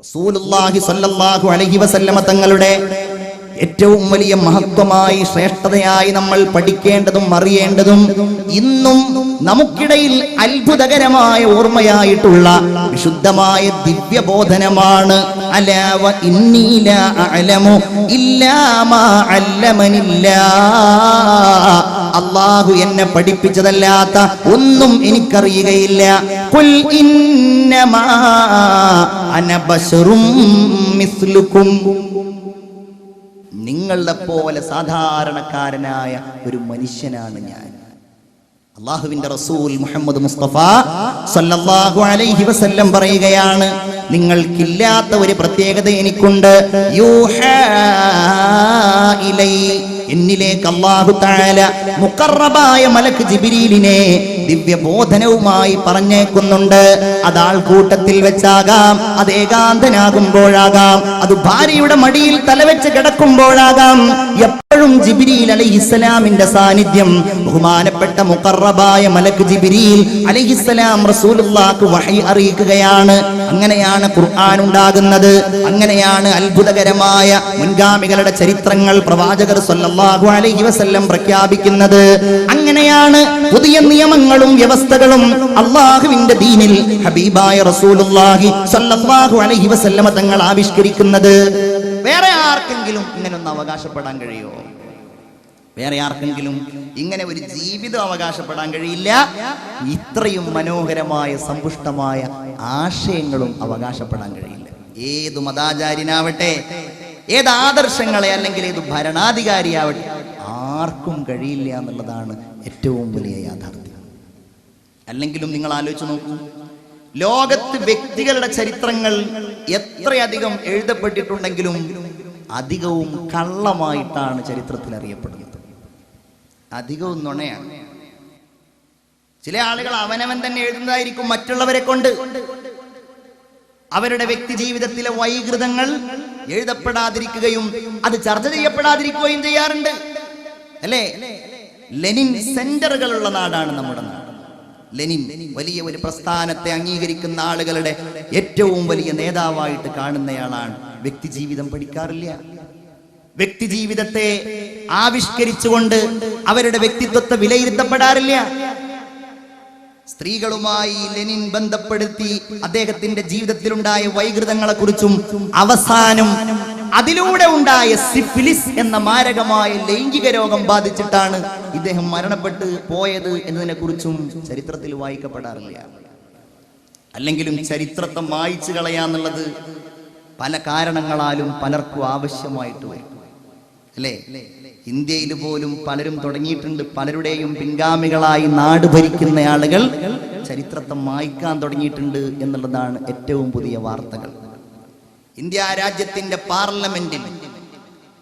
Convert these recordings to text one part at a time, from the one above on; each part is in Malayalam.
റസൂലുള്ളാഹി സ്വല്ലല്ലാഹു അലൈഹി വസല്ലമ തങ്ങളുടെ ഏറ്റവും വലിയ മഹത്വമായി ശ്രേഷ്ഠതയായി നമ്മൾ പഠിക്കേണ്ടതും അറിയേണ്ടതും ഇന്നും നമുക്കിടയിൽ അത്ഭുതകരമായ ഓർമ്മയായിട്ടുള്ള വിശുദ്ധമായ ദിവ്യബോധനമാണ്. അലാ വ ഇന്നി ലാ അഅലമു ഇല്ലാ മാ അല്ലമനില്ലാഹ്. അല്ലാഹു എന്നെ പഠിപ്പിച്ചതല്ലാത്ത ഒന്നും എനിക്കറിയുകയില്ല. ഖുൽ ഇന്നമാ അന ബശറും മിസ്ലുക്കും. നിങ്ങളുടെ പോലെ സാധാരണക്കാരനായ ഒരു മനുഷ്യനാണ് ഞാൻ. അല്ലാഹുവിന്റെ റസൂൽ മുഹമ്മദ് മുസ്തഫ സല്ലല്ലാഹു അലൈഹി വസല്ലം പറയുകയാണ്, നിങ്ങൾക്കില്ലാത്ത ഒരു പ്രത്യേകത എനിക്കുണ്ട്. യൂഹാ ഇലൈ, എന്നിലേക്ക് അല്ലാഹു തആല മുഖറബായ മലക്ക് ജിബ്രീലിനെ ദിവ്യബോധനവുമായി പറഞ്ഞേക്കുന്നുണ്ട്. അത് ആൾക്കൂട്ടത്തിൽ വെച്ചാകാം, അത് ഏകാന്തനാകുമ്പോഴാകാം, അത് ഭാര്യയുടെ മടിയിൽ തലവെച്ച് കിടക്കുമ്പോഴാകാം. എപ്പോഴും ജിബ്രീൽ അലൈഹിസ്സലാമിന്റെ സാന്നിധ്യം ബഹുമാനപ്പെട്ട മുഖറബായ മലക്ക് ജിബ്രീൽ അലൈഹിസ്സലാം റസൂലുള്ളാഹിക്ക് വഹി അറിയിക്കുകയാണ്. അങ്ങനെയാണ് ഖുർആൻ ഉണ്ടാകുന്നത്. അങ്ങനെയാണ് അത്ഭുതകരമായ മുൻഗാമികളുടെ ചരിത്രങ്ങൾ പ്രവാചകർ സല്ലല്ലാഹു അലൈഹി വസല്ലം പ്രഖ്യാപിക്കുന്നത്. അങ്ങനെയാണ് പുതിയ നിയമങ്ങളും വ്യവസ്ഥകളും അല്ലാഹുവിന്റെ ദീനിൽ ഹബീബായ റസൂലുള്ളാഹി സ്വല്ലല്ലാഹു അലൈഹി വസല്ലമ തങ്ങൾ ആവിഷ്കരിക്കുന്നത്. വേറെ ആർക്കെങ്കിലും ഇങ്ങനെ ഒന്ന് അവകാശപ്പെടാൻ കഴിയുമോ? വേറെ ആർക്കെങ്കിലും ഇങ്ങനെ ഒരു ജീവിതം അവകാശപ്പെടാൻ കഴിയില്ല. ഇത്രയും മനോഹരമായ സമ്പുഷ്ടമായ ആശയങ്ങളും അവകാശപ്പെടാൻ കഴിയില്ല. ഏതു മതാചാര്യനാവട്ടെ, ഏത് ആദർശങ്ങളെ അല്ലെങ്കിൽ ഏത് ഭരണാധികാരിയാവട്ടെ, ആർക്കും കഴിയില്ല എന്നുള്ളതാണ് ഏറ്റവും വലിയ യാഥാർത്ഥ്യം. അല്ലെങ്കിലും നിങ്ങൾ ആലോചിച്ച് നോക്കൂ, ലോകത്ത് വ്യക്തികളുടെ ചരിത്രങ്ങൾ എത്രയധികം എഴുതപ്പെട്ടിട്ടുണ്ടെങ്കിലും അധികവും കള്ളമായിട്ടാണ് ചരിത്രത്തിൽ അറിയപ്പെടുന്നത്. അധികവും നുണയാണ്. ചില ആളുകൾ അവനവൻ തന്നെ എഴുതുന്നതായിരിക്കും മറ്റുള്ളവരെ കൊണ്ട്. അവരുടെ വ്യക്തി ജീവിതത്തിലെ വൈകൃതങ്ങൾ എഴുതപ്പെടാതിരിക്കുകയും അത് ചർച്ച ചെയ്യപ്പെടാതിരിക്കുകയും ചെയ്യാറുണ്ട്, അല്ലേ? ലെനിൻ സെന്ററുകളുള്ള നാടാണ് നമ്മുടെ നാട്. ലെനിൻ വലിയ ഒരു പ്രസ്ഥാനത്തെ അംഗീകരിക്കുന്ന ആളുകളുടെ ഏറ്റവും വലിയ നേതാവായിട്ട് കാണുന്നയാളാണ്. വ്യക്തി ജീവിതം പഠിക്കാറില്ല. വ്യക്തി ജീവിതത്തെ ആവിഷ്കരിച്ചുകൊണ്ട് അവരുടെ വ്യക്തിത്വത്തെ വിലയിരുത്തപ്പെടാറില്ല. സ്ത്രീകളുമായി ലെനിൻ ബന്ധപ്പെടുത്തി അദ്ദേഹത്തിന്റെ ജീവിതത്തിലുണ്ടായ വൈകൃതങ്ങളെ കുറിച്ചും അവസാനം അതിലൂടെ ഉണ്ടായ സിഫിലിസ് എന്ന മാരകമായ ലൈംഗിക രോഗം ബാധിച്ചിട്ടാണ് ഇദ്ദേഹം മരണപ്പെട്ടു പോയത് എന്നതിനെ കുറിച്ചും ചരിത്രത്തിൽ വായിക്കപ്പെടാറില്ല. അല്ലെങ്കിലും ചരിത്രത്തെ മായ്ച്ചു കളയാന്നുള്ളത് പല കാരണങ്ങളാലും പലർക്കും ആവശ്യമായിട്ട് വരും, അല്ലേ? ഇന്ത്യയിൽ പോലും പലരും തുടങ്ങിയിട്ടുണ്ട്. പലരുടെയും പിൻഗാമികളായി നാട് ഭരിക്കുന്ന ആളുകൾ ചരിത്രത്തെ മായ്ക്കാൻ തുടങ്ങിയിട്ടുണ്ട് എന്നുള്ളതാണ് ഏറ്റവും പുതിയ വാർത്തകൾ. ഇന്ത്യ രാജ്യത്തിന്റെ പാർലമെന്റിൽ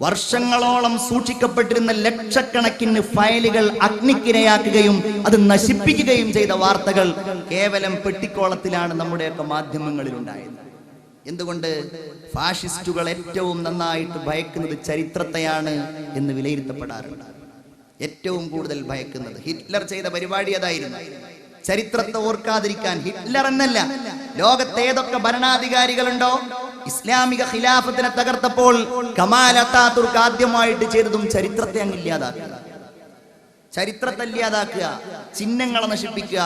വർഷങ്ങളോളം സൂക്ഷിക്കപ്പെട്ടിരുന്ന ലക്ഷക്കണക്കിന് ഫയലുകൾ അഗ്നിക്കിരയാക്കുകയും അത് നശിപ്പിക്കുകയും ചെയ്ത വാർത്തകൾ കേവലം പെട്ടിക്കോളത്തിലാണ് നമ്മുടെയൊക്കെ മാധ്യമങ്ങളിൽ ഉണ്ടായത്. എന്തുകൊണ്ട്? ഫാഷിസ്റ്റുകൾ ഏറ്റവും നന്നായിട്ട് ഭയക്കുന്നത് ചരിത്രത്തെയാണ് എന്ന് വിലയിരുത്തപ്പെടാറുണ്ട്. ഏറ്റവും കൂടുതൽ ഭയക്കുന്നത് ഹിറ്റ്ലർ ചെയ്ത പരിപാടി അതായിരുന്നു. ചരിത്രത്തെ ഓർക്കാതിരിക്കാൻ ഹിറ്റ്ലർ എന്നല്ല, ലോകത്തെ ഏതൊക്കെ ഭരണാധികാരികളുണ്ടോ ഇസ്ലാമിക ഖിലാഫത്തിനെ തകർത്തപ്പോൾ കമാൽ അത്താതുർക്ക് ആദ്യമായിട്ട് ചെയ്തതും ചരിത്രത്തെ അങ്ങ് ഇല്ലാതാക്കുക, ചരിത്രത്തെ ഇല്ലാതാക്കുക, ചിഹ്നങ്ങളെ നശിപ്പിക്കുക,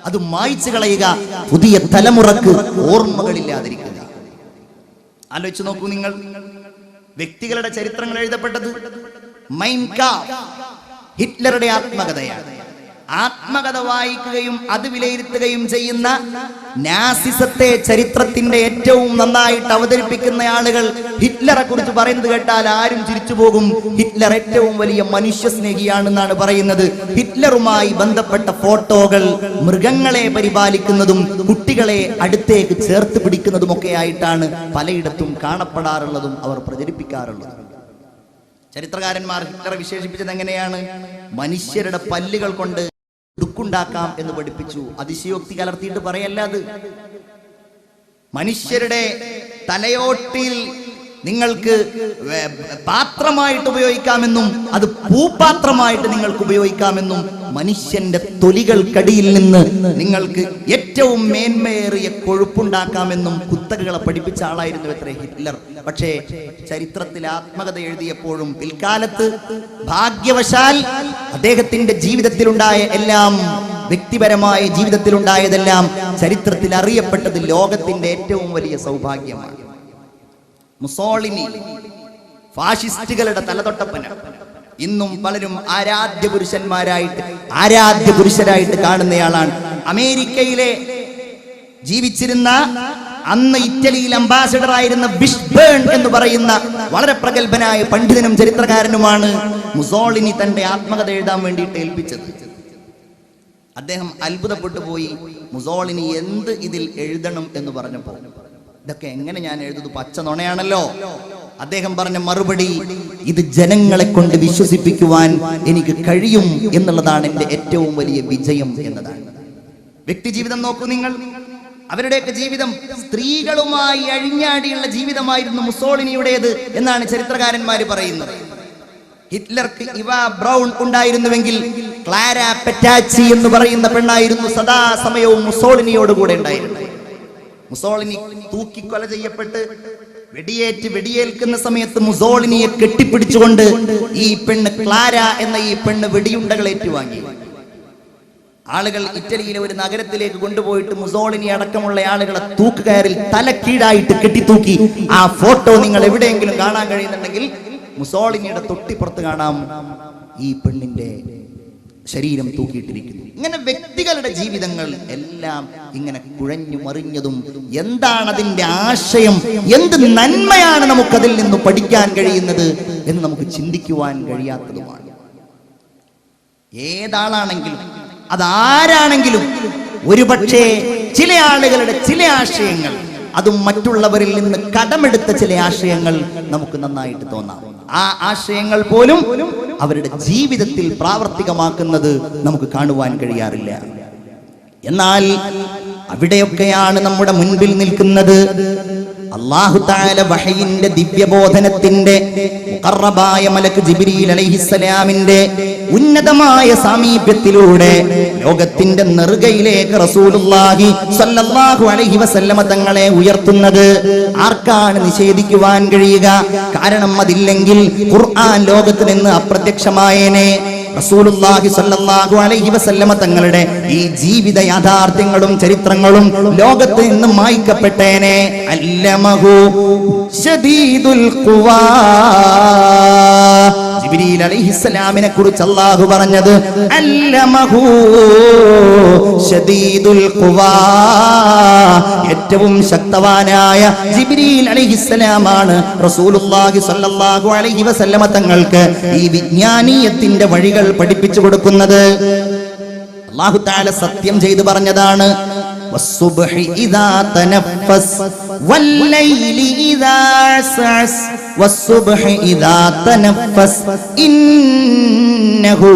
അത് മായ്ച്ചു കളയുക, പുതിയ തലമുറക്ക് ഓർമ്മകളില്ലാതിരിക്കുക. ആലോചിച്ച് നോക്കൂ നിങ്ങൾ, വ്യക്തികളുടെ ചരിത്രങ്ങൾ എഴുതപ്പെട്ടത് മൈൻ കാംഫ് ഹിറ്റ്ലറുടെ ആത്മകഥയാണ്. ആത്മകഥ വായിക്കുകയും അത് വിലയിരുത്തുകയും ചെയ്യുന്ന നാസിസത്തെ ചരിത്രത്തിന്റെ ഏറ്റവും നന്നായിട്ട് അവതരിപ്പിക്കുന്ന ആളുകൾ ഹിറ്റ്ലറെ കുറിച്ച് പറയുന്നത് കേട്ടാൽ ആരും ചിരിച്ചു പോകും. ഹിറ്റ്ലർ ഏറ്റവും വലിയ മനുഷ്യ സ്നേഹിയാണെന്നാണ് പറയുന്നത്. ഹിറ്റ്ലറുമായി ബന്ധപ്പെട്ട ഫോട്ടോകൾ മൃഗങ്ങളെ പരിപാലിക്കുന്നതും കുട്ടികളെ അടുത്തേക്ക് ചേർത്ത് പിടിക്കുന്നതും ഒക്കെ ആയിട്ടാണ് പലയിടത്തും കാണപ്പെടാറുള്ളതും അവർ പ്രചരിപ്പിക്കാറുള്ളതും. ചരിത്രകാരന്മാർ ഹിറ്റ്ലറെ വിശേഷിപ്പിച്ചത് എങ്ങനെയാണ്? മനുഷ്യരുടെ പല്ലുകൾ കൊണ്ട് ദുഃഖുണ്ടാക്കാം എന്ന് പഠിപ്പിച്ചു. അതിശയോക്തി കലർത്തിയിട്ട് പറയല്ല, അത് മനുഷ്യരുടെ തലയോട്ടിൽ നിങ്ങൾക്ക് പാത്രമായിട്ട് ഉപയോഗിക്കാമെന്നും അത് പൂപാത്രമായിട്ട് നിങ്ങൾക്ക് ഉപയോഗിക്കാമെന്നും മനുഷ്യന്റെ തൊലികൾക്കടിയിൽ നിന്ന് നിങ്ങൾക്ക് ഏറ്റവും മേന്മയേറിയ കൊഴുപ്പുണ്ടാക്കാമെന്നും കുത്തകകളെ പഠിപ്പിച്ച ആളായിരുന്നു എത്ര ഹിറ്റ്ലർ. പക്ഷേ ചരിത്രത്തിൽ ആത്മകഥ എഴുതിയപ്പോഴും പിൽക്കാലത്ത് ഭാഗ്യവശാൽ അദ്ദേഹത്തിന്റെ ജീവിതത്തിലുണ്ടായ എല്ലാം, വ്യക്തിപരമായ ജീവിതത്തിലുണ്ടായതെല്ലാം ചരിത്രത്തിൽ അറിയപ്പെട്ടത് ലോകത്തിന്റെ ഏറ്റവും വലിയ സൗഭാഗ്യമാണ്. മുസോളിനി ഫാഷിസ്റ്റുകളുടെ തലതൊട്ടപ്പന ഇന്നും പലരും ആരാധ്യ പുരുഷരായിട്ട് കാണുന്നയാളാണ്. അമേരിക്കയിലെ ജീവിച്ചിരുന്ന, അന്ന് ഇറ്റലിയിൽ അംബാസഡർ ആയിരുന്ന ബിഷ്ബേൺ എന്ന് പറയുന്ന വളരെ പ്രഗത്ഭനായ പണ്ഡിതനും ചരിത്രകാരനുമാണ് മുസോളിനി തന്റെ ആത്മകഥ എഴുതാൻ വേണ്ടിയിട്ട് ഏൽപ്പിച്ചത്. അദ്ദേഹം അത്ഭുതപ്പെട്ടു പോയി. മുസോളിനി എന്ത് ഇതിൽ എഴുതണം എന്ന് പറഞ്ഞപ്പോൾ, ഇതൊക്കെ എങ്ങനെ ഞാൻ എഴുതുന്നത്, പച്ച നുണയാണല്ലോ. അദ്ദേഹം പറഞ്ഞ മറുപടി, ഇത് ജനങ്ങളെ കൊണ്ട് വിശ്വസിപ്പിക്കുവാൻ എനിക്ക് കഴിയും എന്നുള്ളതാണ് എൻ്റെ ഏറ്റവും വലിയ വിജയം എന്നതാണ്. വ്യക്തി ജീവിതം നോക്കൂ നിങ്ങൾ. അവരുടെയൊക്കെ ജീവിതം സ്ത്രീകളുമായി അഴിഞ്ഞാടിയുള്ള ജീവിതമായിരുന്നു മുസോളിനിയുടേത് എന്നാണ് ചരിത്രകാരന്മാർ പറയുന്നത്. ഹിറ്റ്ലർക്ക് ഇവ ബ്രൗൺ ഉണ്ടായിരുന്നുവെങ്കിൽ ക്ലാര പെറ്റാച്ചി എന്ന് പറയുന്ന പെണ്ണായിരുന്നു സദാസമയവും മുസോളിനിയോട് കൂടെ ഉണ്ടായിരുന്നത്. മുസോളിനി തൂക്കിക്കൊല ചെയ്യപ്പെട്ട് വെടിയേൽക്കുന്ന സമയത്ത് മുസോളിനിയെ കെട്ടിപ്പിടിച്ചുകൊണ്ട് ഈ പെണ്ണ് ക്ലാര എന്ന ഈ പെണ്ണ് വെടിയുണ്ടകൾ ഏറ്റുവാങ്ങി. ആളുകൾ ഇറ്റലിയിലെ ഒരു നഗരത്തിലേക്ക് കൊണ്ടുപോയിട്ട് മുസോളിനി അടക്കമുള്ള ആളുകളെ തൂക്കുകയറിൽ തലക്കീഴായിട്ട് കെട്ടിത്തൂക്കി. ആ ഫോട്ടോ നിങ്ങൾ എവിടെയെങ്കിലും കാണാൻ കഴിയുന്നുണ്ടെങ്കിൽ മുസോളിനിയുടെ തൊട്ടിപ്പുറത്ത് കാണാം ഈ പെണ്ണിന്റെ ശരീരം തൂക്കിയിട്ടിരിക്കുന്നു. ഇങ്ങനെ വ്യക്തികളുടെ ജീവിതങ്ങൾ എല്ലാം ഇങ്ങനെ കുഴഞ്ഞു മറിഞ്ഞതും, എന്താണ് അതിന്റെ ആശയം, എന്ത് നന്മയാണ് നമുക്കതിൽ നിന്ന് പഠിക്കാൻ കഴിയുന്നത് എന്ന് നമുക്ക് ചിന്തിക്കുവാൻ കഴിയാത്തതുമാണ്. ഏതാളാണെങ്കിലും അതാരാണെങ്കിലും ഒരുപക്ഷേ ചില ആളുകളുടെ ചില ആശയങ്ങൾ, അതും മറ്റുള്ളവരിൽ നിന്ന് കടമെടുത്ത ചില ആശയങ്ങൾ നമുക്ക് നന്നായിട്ട് തോന്നാം. ആ ആശയങ്ങൾ പോലും അവരുടെ ജീവിതത്തിൽ പ്രാവർത്തികമാക്കുന്നത് നമുക്ക് കാണുവാൻ കഴിയാറില്ല. എന്നാൽ അവിടെയൊക്കെയാണ് നമ്മുടെ മുൻപിൽ നിൽക്കുന്നത് അല്ലാഹു തആല വഹയിന്റെ ദിവ്യബോധനത്തിന്റെ മുഖറബായ മലക്ക് ജിബ്രീൽ അലൈഹിസ്സലാമിന്റെ ഉന്നതമായ സാമീപ്യത്തിലൂടെ ലോകത്തിന്റെ നെറുകയിലേക്ക് റസൂലുള്ളാഹി സ്വല്ലല്ലാഹു അലൈഹി വസല്ലമ തങ്ങളെ ഉയർത്തുന്നത് ആർക്കാണ് നിഷേധിക്കുവാൻ കഴിയുക? കാരണം അതില്ലെങ്കിൽ ഖുർആൻ ലോകത്ത് നിന്ന് അപ്രത്യക്ഷമായേനെ. റസൂലുള്ളാഹി സ്വല്ലല്ലാഹു അലൈഹി വസല്ലമ തങ്ങളുടെ ഈ ജീവിത യാഥാർത്ഥ്യങ്ങളും ചരിത്രങ്ങളും ലോകത്ത് നിന്ന് മായ്ക്കപ്പെട്ടേനെ. അല്ലമഹു ശദീദുൽ ഖുവാ, ജിബ്രീൽ അലൈഹിസ്സലാമിനെ കുറിച്ച് അല്ലാഹു പറഞ്ഞത് അല്ലമഹു ശദീദുൽ ഖുവാ, ഏറ്റവും ശക്തവാനായ ജിബ്രീൽ അലൈഹിസ്സലാമാണ് റസൂലുള്ളാഹി സ്വല്ലല്ലാഹു അലൈഹി വസല്ലമ തങ്ങൾക്ക് ഈ വിജ്ഞാനീയത്തിന്റെ വഴികൾ പഠിപ്പിച്ചു കൊടുക്കുന്നത്. അല്ലാഹു തആല സത്യം ചെയ്തു പറഞ്ഞതാണ്, വസ്സുബ്ഹി ഇദാ തനഫസ് വല്ലൈലി ഇദാ അസ്അസ് വസ്സുബ്ഹി ഇദാ തനഫസ് ഇന്നഹു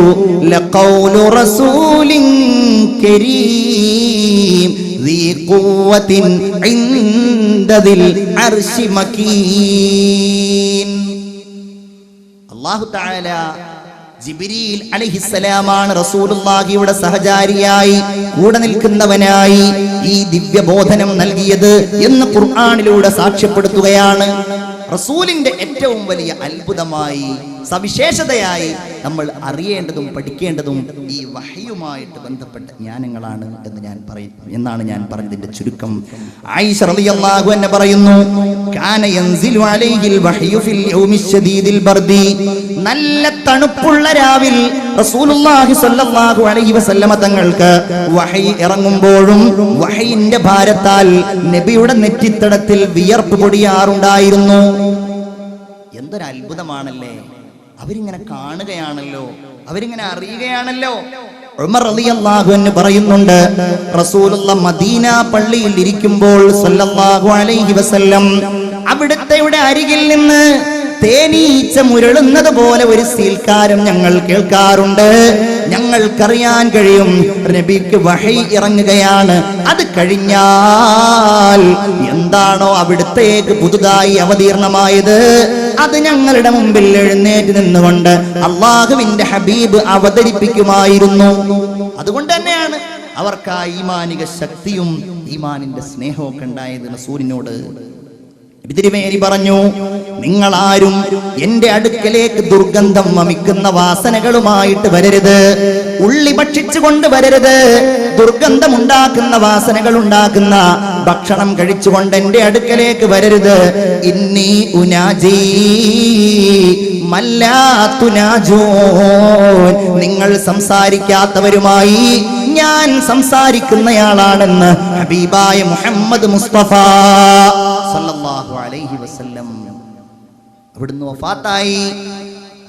ലഖൗലു റസൂലിൻ കരീം ذي قوة عند ذي العرش مكين. അല്ലാഹു തആല ജിബ്രീൽ അലൈഹിസ്സലാമാണ് റസൂലുള്ളാഹിയുടെ സഹചാരിയായി കൂടെ നിൽക്കുന്നവനായി ഈ ദിവ്യബോധനം നൽകിയത് എന്ന് ഖുർആനിലൂടെ സാക്ഷ്യപ്പെടുത്തുകയാണ്. റസൂലിന്റെ ഏറ്റവും വലിയ അത്ഭുതമായി, സവിശേഷതയായി നമ്മൾ അറിയേണ്ടതും പഠിക്കേണ്ടതും ഈ വഹയുമായിട്ട് ബന്ധപ്പെട്ട ജ്ഞാനങ്ങളാണ് എന്നാണ് ഞാൻ പറഞ്ഞതിന്റെ ചുരുക്കം. ആയിഷ റളിയല്ലാഹു അൻഹ പറയുന്നു, കാന യൻസിലു അലൈഹിൽ വഹയു ഫിൽ യൗമിശ് ശദീദിൽ ബർദി, നല്ല തണുപ്പുള്ള രാവിൽ റസൂലുള്ളാഹി സ്വല്ലല്ലാഹു അലൈഹി വസല്ലമ തങ്ങൾക്ക് വഹയി ഇറങ്ങുമ്പോഴും വഹയിന്റെ ഭാരത്താൽ നബിയുടെ നെറ്റിത്തടത്തിൽ വിയർപ്പ് പൊടിയാറുണ്ടായിരുന്നു. എന്തൊരു അത്ഭുതമാണല്ലേ! അവരിങ്ങനെ കാണുകയാണല്ലോ, അവരിങ്ങനെ അറിയുകയാണല്ലോ. ഉമർ റളിയല്ലാഹു അൻഹു പറയുന്നുണ്ട്, റസൂലുള്ളാഹി മദീന പള്ളിയിൽ ഇരിക്കുമ്പോൾ സല്ലല്ലാഹു അലൈഹി വസല്ലം അവിടുത്തെ അരികിൽ നിന്ന് തേനീച്ച മുരളുന്നത് പോലെ ഒരു സീൽക്കാരം ഞങ്ങൾ കേൾക്കാറുണ്ട്. ഞങ്ങൾക്കറിയാൻ കഴിയും നബിക്ക് വഹി ഇറങ്ങുകയാണ്. അത് കഴിഞ്ഞാൽ എന്താണോ അവിടുത്തേക്ക് പുതുതായി അവതീർണമായത് അത് ഞങ്ങളുടെ മുമ്പിൽ എഴുന്നേറ്റ് നിന്നുകൊണ്ട് അള്ളാഹുവിന്റെ ഹബീബ് അവതരിപ്പിക്കുമായിരുന്നു. അതുകൊണ്ട് തന്നെയാണ് അവർക്ക് ആ ഈമാനിക ശക്തിയും ഈമാനിന്റെ സ്നേഹവും ഒക്കെ ഉണ്ടായത് റസൂലിനോട്. തിരുമേനി പറഞ്ഞു, നിങ്ങളാരും എന്റെ അടുക്കലേക്ക് ദുർഗന്ധം വമിക്കുന്ന വാസനകളുമായിട്ട് വരരുത്, ഉള്ളി ഭക്ഷിച്ചുകൊണ്ട് വരരുത്, ദുർഗന്ധമുണ്ടാക്കുന്ന വാസനകൾ ഉണ്ടാക്കുന്ന ഭക്ഷണം കഴിച്ചുകൊണ്ട് എന്റെ അടുക്കലേക്ക് വരരുത്. ഇന്നി ഉനാജി മല്ലാതുനാജൂൻ, നിങ്ങൾ സംസാരിക്കാത്തവരുമായി ഞാൻ സംസാരിക്കുന്നയാളാണെന്ന് ഹബീബായ മുഹമ്മദ് മുസ്തഫ സല്ലല്ലാഹു അലൈഹി വസല്ലം. അവിടുന്ന് വഫാത്തായി.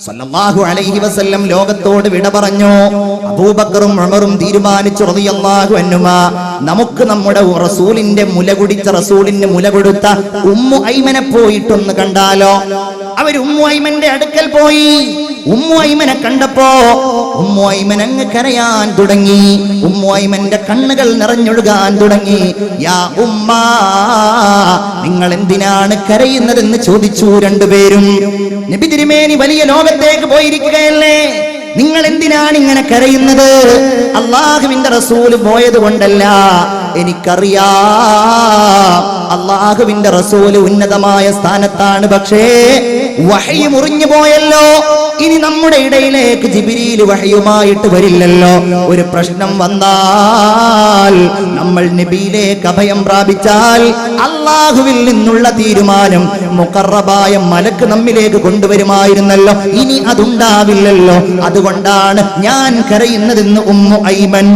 സല്ലല്ലാഹു അലൈഹി വസല്ലം ലോകത്തോട് വിട പറഞ്ഞു. അബൂബക്കറും ഉമറും തീരുമാനിച്ചു റളിയല്ലാഹു അൻഹുമാ, നമുക്ക് നമ്മുടെ റസൂലിന്റെ മുല കുടിച്ച, റസൂലിന്റെ മുല കൊടുത്ത ഉമ്മു ഐമനെ പോയിട്ടൊന്ന് കണ്ടാലോ. അവർ ഉമ്മു ഐമന്റെ അടുക്കൽ പോയി. ഉമ്മു ഐമനെ കണ്ടപ്പോ ഉമ്മു ഐമൻ അങ്ങ് കരയാൻ തുടങ്ങി. ഉമ്മു ഐമന്റെ കണ്ണുകൾ നിറഞ്ഞൊഴുകാൻ തുടങ്ങി. യാ ഉമ്മാ, നിങ്ങൾ എന്തിനാണ് കരയുന്നതെന്ന് ചോദിച്ചു രണ്ടുപേരും. നബി തിരുമേനി വലിയ ലോകത്തേക്ക് പോയിരിക്കുകയല്ലേ, നിങ്ങൾ എന്തിനാണ് ഇങ്ങനെ കരയുന്നത്? അള്ളാഹുവിന്റെ റസൂല് പോയത് കൊണ്ടല്ല, എനിക്കറിയാം അള്ളാഹുവിന്റെ റസൂല് ഉന്നതമായ സ്ഥാനത്താണ്. പക്ഷേ വഹയി മുറിഞ്ഞു പോയല്ലോ. ഇനി നമ്മുടെ ഇടയിലേക്ക് ജിബ്രീൽ വഹയുമായിട്ട് വരില്ലല്ലോ. ഒരു പ്രശ്നം വന്നാൽ, നമ്മൾ നബിയിലേക്ക് അഭയം പ്രാപിച്ചാൽ അള്ളാഹുവിൽ നിന്നുള്ള തീരുമാനം മുഖറബായ മലക്ക് നമ്മിലേക്ക് കൊണ്ടുവരുമായിരുന്നല്ലോ. ഇനി അതുണ്ടാവില്ലല്ലോ. അതുകൊണ്ടാണ് ഞാൻ കരയുന്നതെന്ന് ഉമ്മു ഐമൻ